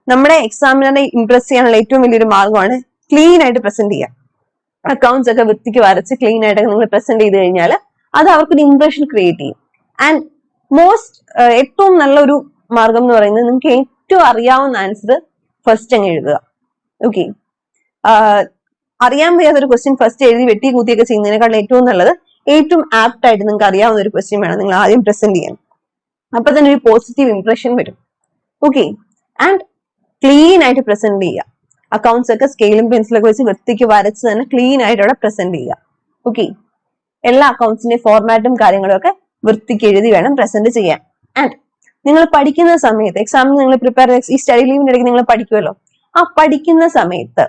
നമ്മുടെ എക്സാമിനറെ ഇംപ്രസ് ചെയ്യാനുള്ള ഏറ്റവും വലിയൊരു മാർഗമാണ് ക്ലീൻ ആയിട്ട് പ്രസന്റ് ചെയ്യുക. അക്കൗണ്ട്സ് ഒക്കെ വൃത്തിക്ക് വരച്ച് ക്ലീൻ ആയിട്ട് നിങ്ങൾ പ്രസന്റ് ചെയ്ത് കഴിഞ്ഞാൽ അത് അവർക്കൊരു ഇംപ്രഷൻ ക്രിയേറ്റ് ചെയ്യും. ആൻഡ് ഏറ്റവും നല്ലൊരു മാർഗം എന്ന് പറയുന്നത് നിങ്ങൾക്ക് ഏറ്റവും അറിയാവുന്ന ആൻസർ ഫസ്റ്റ് അങ്ങ് എഴുതുക. ഓക്കെ, അറിയാൻ വയ്യാത്തൊരു ക്വസ്റ്റ്യൻ ഫസ്റ്റ് എഴുതി വെട്ടി കൂത്തിയൊക്കെ ചെയ്യുന്നതിനേക്കാൾ ഏറ്റവും നല്ലത് ഏറ്റവും ആപ്റ്റ് ആയിട്ട് നിങ്ങൾക്ക് അറിയാവുന്ന ഒരു ക്വസ്റ്റ്യൻ വേണം നിങ്ങൾ ആദ്യം പ്രസന്റ് ചെയ്യാൻ. അപ്പൊ തന്നെ ഒരു പോസിറ്റീവ് ഇംപ്രഷൻ വരും. ഓക്കെ, ആൻഡ് ക്ലീൻ ആയിട്ട് പ്രസന്റ് ചെയ്യുക. അക്കൗണ്ട്സ് ഒക്കെ സ്കെയിലും പെൻസിലൊക്കെ വെച്ച് വൃത്തിക്ക് വരച്ച് തന്നെ ക്ലീൻ ആയിട്ട് അവിടെ പ്രസന്റ് ചെയ്യുക. ഓക്കെ, എല്ലാ അക്കൗണ്ട്സിന്റെ ഫോർമാറ്റും കാര്യങ്ങളും ഒക്കെ വൃത്തിക്ക് എഴുതി വേണം പ്രസന്റ് ചെയ്യാൻ. ആൻഡ് നിങ്ങൾ പഠിക്കുന്ന സമയത്ത്, എക്സാമിന് നിങ്ങൾ പ്രിപ്പയർ ഈ സ്റ്റഡി ലീവിന്റെ ഇടയ്ക്ക് നിങ്ങൾ പഠിക്കുമല്ലോ, ആ പഠിക്കുന്ന സമയത്ത്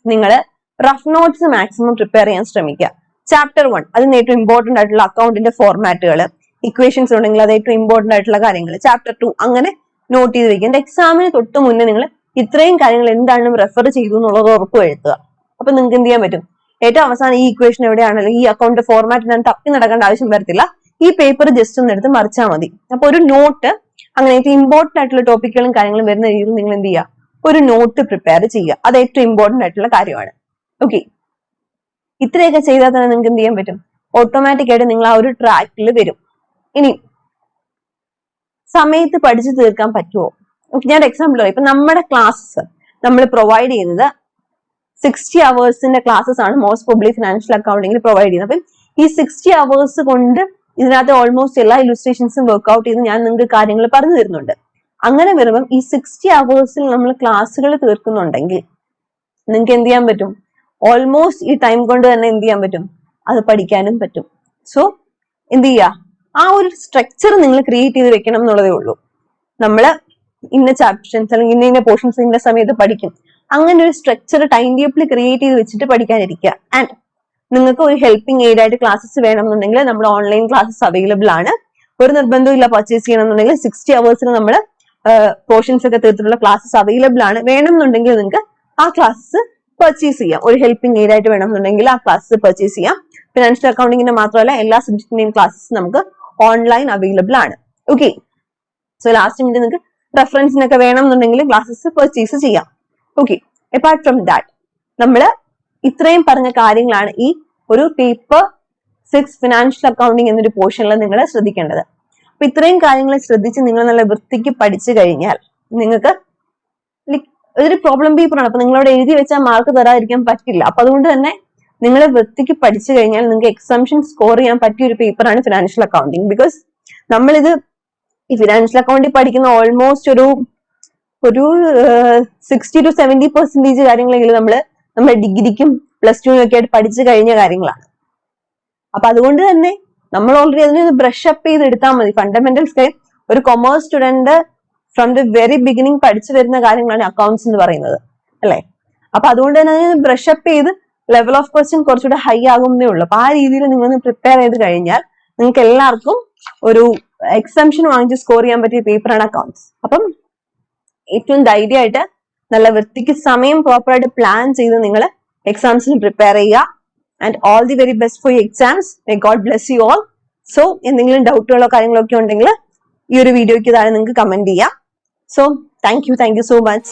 നിങ്ങൾ റഫ് നോട്ട്സ് മാക്സിമം പ്രിപ്പയർ ചെയ്യാൻ ശ്രമിക്കുക. ചാപ്റ്റർ 1 അതിന് ഏറ്റവും ഇമ്പോർട്ടന്റ് ആയിട്ടുള്ള അക്കൗണ്ടിന്റെ ഫോർമാറ്റുകൾ, ഇക്വേഷൻസ് ഉണ്ടെങ്കിൽ അത് ഏറ്റവും ഇമ്പോർട്ടന്റ് ആയിട്ടുള്ള കാര്യങ്ങൾ, ചാപ്റ്റർ 2 അങ്ങനെ നോട്ട് ചെയ്ത് വെക്കുക. എന്റെ എക്സാമിന് തൊട്ട് മുന്നേ നിങ്ങൾ ഇത്രയും കാര്യങ്ങൾ എന്താണെന്നും റെഫർ ചെയ്തു എന്നുള്ളത് ഉറപ്പ് വരുത്തുക. അപ്പൊ നിങ്ങൾക്ക് എന്ത് ചെയ്യാൻ പറ്റും, ഏറ്റവും അവസാനം ഈ ഇക്വേഷൻ എവിടെയാണല്ലോ ഈ അക്കൗണ്ട് ഫോർമാറ്റിന് തപ്പി നടക്കേണ്ട ആവശ്യം വരത്തില്ല. ഈ പേപ്പർ ജസ്റ്റ് ഒന്ന് എടുത്ത് മറിച്ചാൽ മതി. അപ്പൊ ഒരു നോട്ട്, അങ്ങനെ ഏറ്റവും ഇമ്പോർട്ടന്റ് ആയിട്ടുള്ള ടോപ്പിക്കുകളും കാര്യങ്ങളും വരുന്ന രീതിയിൽ നിങ്ങൾ എന്ത് ചെയ്യുക, ഒരു നോട്ട് പ്രിപ്പയർ ചെയ്യുക. അത് ഏറ്റവും ഇമ്പോർട്ടന്റ് ആയിട്ടുള്ള കാര്യമാണ്. ഓക്കെ, ഇത്രയൊക്കെ ചെയ്താൽ തന്നെ നിങ്ങൾക്ക് എന്ത് ചെയ്യാൻ പറ്റും, ഓട്ടോമാറ്റിക് ആയിട്ട് നിങ്ങൾ ആ ഒരു ട്രാക്കിൽ വരും. ഇനി സമയത്ത് പഠിച്ചു തീർക്കാൻ പറ്റുമോ? ഞാൻ എക്സാമ്പിൾ പറയാം. ഇപ്പൊ നമ്മുടെ ക്ലാസ്സസ് നമ്മൾ പ്രൊവൈഡ് ചെയ്യുന്നത് 60 അവേഴ്സിന്റെ ക്ലാസ്സസ് ആണ് മോസ്റ്റ് പ്രോബബ്ലി ഫിനാൻഷ്യൽ അക്കൗണ്ടിങ്ങിൽ പ്രൊവൈഡ് ചെയ്യുന്നത്. അപ്പം ഈ 60 അവേഴ്സ് കൊണ്ട് ഇതിനകത്ത് ഓൾമോസ്റ്റ് എല്ലാ ഇലുസ്ട്രേഷൻസും വർക്ക്ഔട്ട് ചെയ്ത് ഞാൻ നിങ്ങൾക്ക് കാര്യങ്ങൾ പറഞ്ഞു തരുന്നുണ്ട്. അങ്ങനെ വരുമ്പം ഈ 60 അവേഴ്സിൽ നമ്മൾ ക്ലാസ്സുകൾ തീർക്കുന്നുണ്ടെങ്കിൽ നിങ്ങൾക്ക് എന്ത് ചെയ്യാൻ പറ്റും, ഓൾമോസ്റ്റ് ഈ ടൈം കൊണ്ട് തന്നെ എന്ത് ചെയ്യാൻ പറ്റും, അത് പഠിക്കാനും പറ്റും. സോ എന്ത് ചെയ്യുക, ആ ഒരു സ്ട്രക്ചർ നിങ്ങൾ ക്രിയേറ്റ് ചെയ്ത് വെക്കണം എന്നുള്ളതേ ഉള്ളൂ. നമ്മള് ഇന്ന ചാപ്റ്റേഴ്സ് അല്ലെങ്കിൽ ഇന്ന പോർഷൻസ് ഇന്ന സമയത്ത് പഠിക്കും, അങ്ങനെ ഒരു സ്ട്രക്ചർ ടൈം ടേബിൾ ക്രിയേറ്റ് ചെയ്ത് വെച്ചിട്ട് പഠിക്കാനിരിക്കുക. ആൻഡ് നിങ്ങൾക്ക് ഒരു ഹെൽപ്പിംഗ് എയ്ഡ് ആയിട്ട് ക്ലാസ്സസ് വേണമെന്നുണ്ടെങ്കിൽ നമ്മൾ ഓൺലൈൻ ക്ലാസ്സസ് അവൈലബിൾ ആണ്. ഒരു നിർബന്ധവും ഇല്ല പർച്ചേസ് ചെയ്യണമെന്നുണ്ടെങ്കിൽ 60 അവേഴ്സിന് നമ്മൾ പോർഷൻസ് ഒക്കെ തീർത്തിട്ടുള്ള ക്ലാസ്സസ് അവൈലബിൾ ആണ്. വേണമെന്നുണ്ടെങ്കിൽ നിങ്ങൾക്ക് ആ ക്ലാസ്സസ് പർച്ചേസ് ചെയ്യാം. ഒരു ഹെൽപ്പിംഗ് എയ്ഡ് ആയിട്ട് വേണമെന്നുണ്ടെങ്കിൽ ആ ക്ലാസ്സസ് പർച്ചേസ് ചെയ്യാം. ഫിനാൻഷ്യൽ അക്കൗണ്ടിങ്ങിന്റെ മാത്രമല്ല എല്ലാ സബ്ജക്റ്റിന്റെയും ക്ലാസ്സസ് നമുക്ക് ഓൺലൈൻ അവൈലബിൾ ആണ്. ഓക്കെ, സോ ലാസ്റ്റ് മിനിറ്റ് നിങ്ങൾക്ക് റെഫറൻസിനൊക്കെ വേണമെന്നുണ്ടെങ്കിൽ ക്ലാസ്സസ് പർച്ചേസ് ചെയ്യാം. ഓക്കെ, അപ്പാർട്ട് ഫ്രം ദാറ്റ് നമ്മൾ ഇത്രയും പറഞ്ഞ കാര്യങ്ങളാണ് ഈ ഒരു പേപ്പർ 6 ഫിനാൻഷ്യൽ അക്കൗണ്ടിങ് എന്നൊരു പോർഷനിൽ നിങ്ങൾ ശ്രദ്ധിക്കേണ്ടത്. അപ്പൊ ഇത്രയും കാര്യങ്ങൾ ശ്രദ്ധിച്ച് നിങ്ങൾ നല്ല വൃത്തിക്ക് പഠിച്ചു കഴിഞ്ഞാൽ നിങ്ങൾക്ക് ഇതൊരു പ്രോബ്ലം പേപ്പറാണ്. അപ്പൊ നിങ്ങളോട് എഴുതി വെച്ചാൽ മാർക്ക് തരാതിരിക്കാൻ പറ്റില്ല. അപ്പൊ അതുകൊണ്ട് തന്നെ നിങ്ങൾ വൃത്തിക്ക് പഠിച്ചു കഴിഞ്ഞാൽ നിങ്ങൾക്ക് എക്സാംഷൻ സ്കോർ ചെയ്യാൻ പറ്റിയ ഒരു പേപ്പറാണ് ഫിനാൻഷ്യൽ അക്കൗണ്ടിങ്. ബിക്കോസ് നമ്മളിത് ഈ ഫിനാൻഷ്യൽ അക്കൗണ്ടിൽ പഠിക്കുന്ന ഓൾമോസ്റ്റ് ഒരു 60 to 70% കാര്യങ്ങളെങ്കിലും നമ്മുടെ ഡിഗ്രിക്കും +2 ഒക്കെ ആയിട്ട് പഠിച്ചു കഴിഞ്ഞ കാര്യങ്ങളാണ്. അപ്പൊ അതുകൊണ്ട് തന്നെ നമ്മൾ ഓൾറെഡി അതിനെ ബ്രഷ് അപ്പ് ചെയ്ത് എടുത്താൽ മതി. ഫണ്ടമെന്റൽസ് ഒരു commerce student from the very beginning പഠിച്ചു വരുന്ന കാര്യങ്ങളാണ് അക്കൗണ്ട്സ് എന്ന് പറയുന്നത്, അല്ലെ? അപ്പൊ അതുകൊണ്ട് തന്നെ അതിന് ബ്രഷ് അപ്പ് ചെയ്ത് ലെവൽ ഓഫ് ക്വസ്റ്റ്യൻ കുറച്ചുകൂടെ ഹൈ ആകുന്നേ ഉള്ളൂ. അപ്പൊ ആ രീതിയിൽ നിങ്ങൾ പ്രിപ്പയർ ചെയ്ത് കഴിഞ്ഞാൽ നിങ്ങൾക്ക് എല്ലാവർക്കും ഒരു എക്സംഷൻ വാങ്ങിച്ച് സ്കോർ ചെയ്യാൻ പറ്റിയ പേപ്പറാണ് അക്കൗണ്ട്സ്. അപ്പം ഏറ്റവും ധൈര്യമായിട്ട് നല്ല വൃത്തിക്ക് സമയം പ്രോപ്പറായിട്ട് പ്ലാൻ ചെയ്ത് നിങ്ങൾ എക്സാംസിന് പ്രിപ്പയർ ചെയ്യുക. And all the very best for you exams. May God bless you all. So എന്തെങ്കിലും ഡൗട്ടുകളോ കാര്യങ്ങളോ ഒക്കെ ഉണ്ടെങ്കിൽ ഈ ഒരു വീഡിയോയ്ക്ക് താഴെ നിങ്ങൾക്ക് കമന്റ് ചെയ്യാം. So thank you so much.